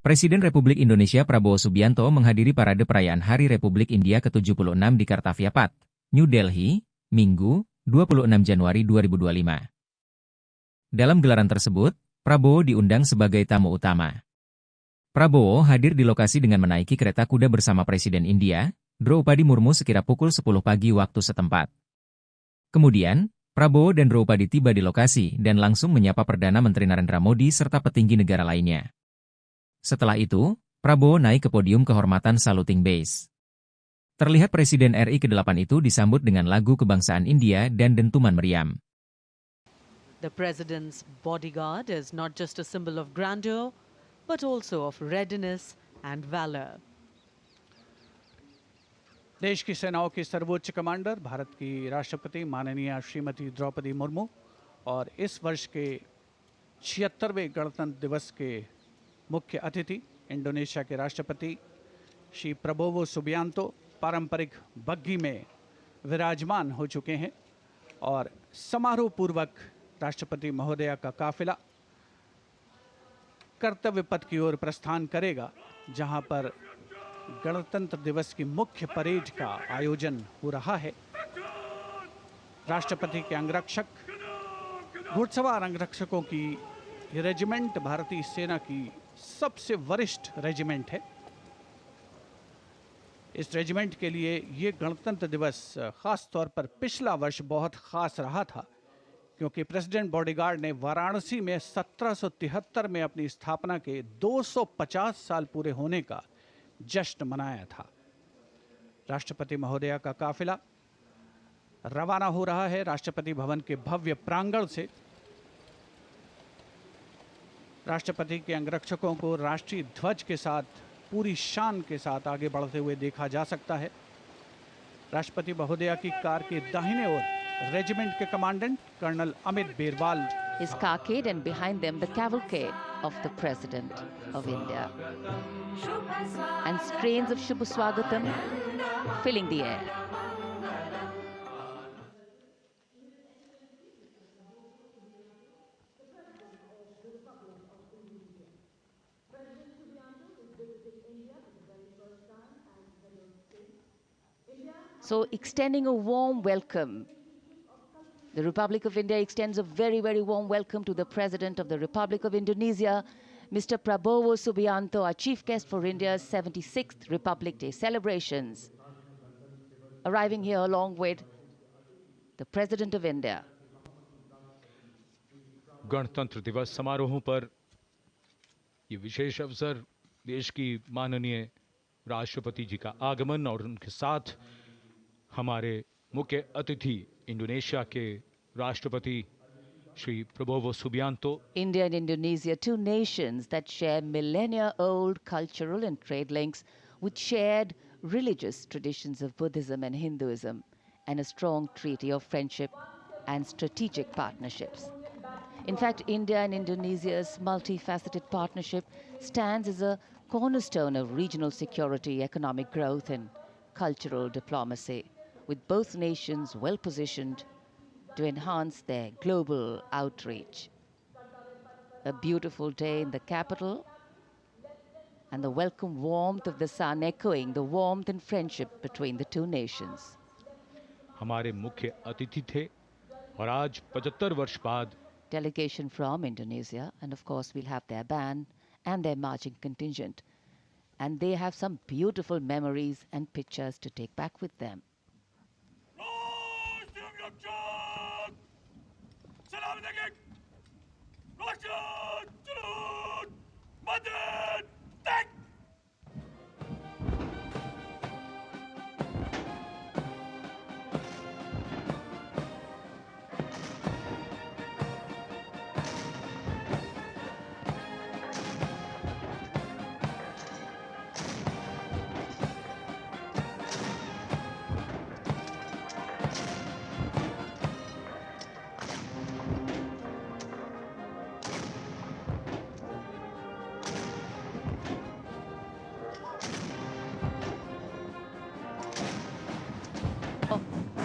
Presiden Republik Indonesia Prabowo Subianto menghadiri parade perayaan Hari Republik India ke-76 di Kartaviapat, New Delhi, Minggu, 26 Januari 2025. Dalam gelaran tersebut, Prabowo diundang sebagai tamu utama. Prabowo hadir di lokasi dengan menaiki kereta kuda bersama Presiden India, Draupadi Murmu sekira pukul 10 pagi waktu setempat. Kemudian, Prabowo dan Draupadi tiba di lokasi dan langsung menyapa Perdana Menteri Narendra Modi serta petinggi negara lainnya. Setelah itu, Prabowo naik ke podium kehormatan Saluting Base. Terlihat Presiden RI ke-8 itu disambut dengan lagu kebangsaan India dan dentuman meriam. The President's bodyguard is not just a symbol of grandeur, but also of readiness and valor. देश की सेनाओं की सर्वोच्च commander Bharat की राष्ट्रपति माननीय श्रीमती द्रौपदी मुर्मू और इस वर्ष के 76वें गणतंत्र दिवस के मुख्य अतिथि इंडोनेशिया के राष्ट्रपति श्री प्रबोवो सुबियांतो पारंपरिक बग्घी में विराजमान हो चुके हैं और समारोह पूर्वक राष्ट्रपति महोदया का काफिला कर्तव्य पथ की ओर प्रस्थान करेगा, जहां पर गणतंत्र दिवस की मुख्य परेड का आयोजन हो रहा है। राष्ट्रपति के अंगरक्षक, घुड़सवार अंगरक्षकों की ये रेजिमेंट भारतीय सेना की सबसे वरिष्ठ रेजिमेंट है। इस रेजिमेंट के लिए ये गणतंत्र दिवस खास तौर पर पिछला वर्ष बहुत खास रहा था, क्योंकि प्रेसिडेंट बॉडीगार्ड ने वाराणसी में 1773 में अपनी स्थापना के 250 साल पूरे होने का जश्न मनाया था। राष्ट्रपति महोदया का काफिला रवाना हो रहा है राष्ट्रपति भवन के भव्य प्रांगण से। राष्ट्रपति के अंगरक्षकों को राष्ट्रीय ध्वज के साथ पूरी शान के साथ आगे बढ़ते हुए देखा जा सकता है। राष्ट्रपति महोदया की कार के दाहिने ओर रेजिमेंट के commandant colonel Amit Berwal his carcade, and behind them the cavalcade of the President of India. And strains of Shubha Swagatam filling the air. So extending a warm welcome. The Republic of India extends a very, very warm welcome to the President of the Republic of Indonesia, Mr. Prabowo Subianto, our chief guest for India's 76th Republic Day celebrations, arriving here along with the President of India. गणतंत्र दिवस समारोहों पर ये विशेष अवसर देश की माननीय राष्ट्रपति जी का आगमन और उनके साथ हमारे मुख्य अतिथि इंडोनेशिया के राष्ट्रपति Shri Prabowo Subianto. India and Indonesia, two nations that share millennia-old cultural and trade links with shared religious traditions of Buddhism and Hinduism and a strong treaty of friendship and strategic partnerships. In fact, India and Indonesia's multifaceted partnership stands as a cornerstone of regional security, economic growth and cultural diplomacy, with both nations well positioned to enhance their global outreach. A beautiful day in the capital and the welcome warmth of the sun echoing the warmth and friendship between the two nations. हमारे मुख्य अतिथि थे और आज 75 वर्ष बाद Delegation from Indonesia, and of course we'll have their band and their marching contingent, and they have some beautiful memories and pictures to take back with them.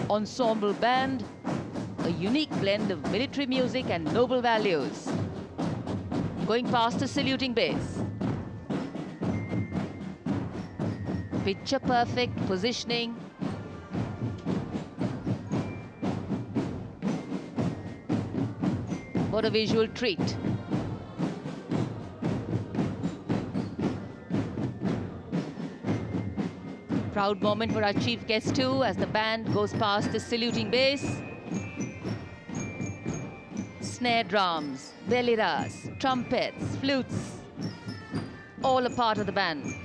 Ensemble band, a unique blend of military music and noble values. Going past a saluting base. Picture perfect positioning. What a visual treat. Proud moment for our chief guest too, as the band goes past the saluting base. Snare drums, veliras, trumpets, flutes, all a part of the band.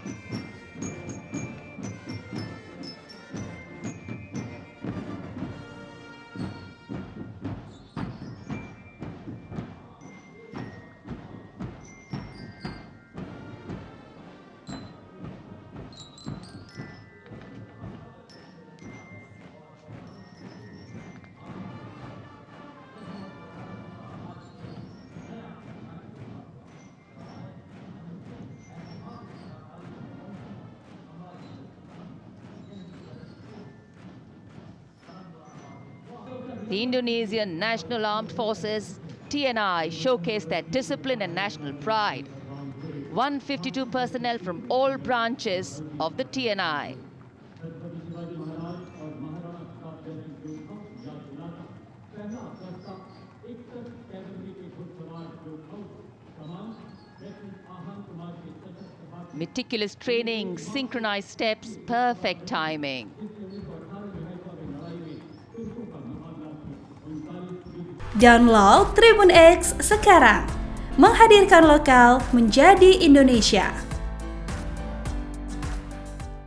The Indonesian National Armed Forces, TNI, showcased their discipline and national pride. 152 personnel from all branches of the TNI. Meticulous training, synchronized steps, perfect timing. Download Tribun X sekarang, menghadirkan lokal menjadi Indonesia.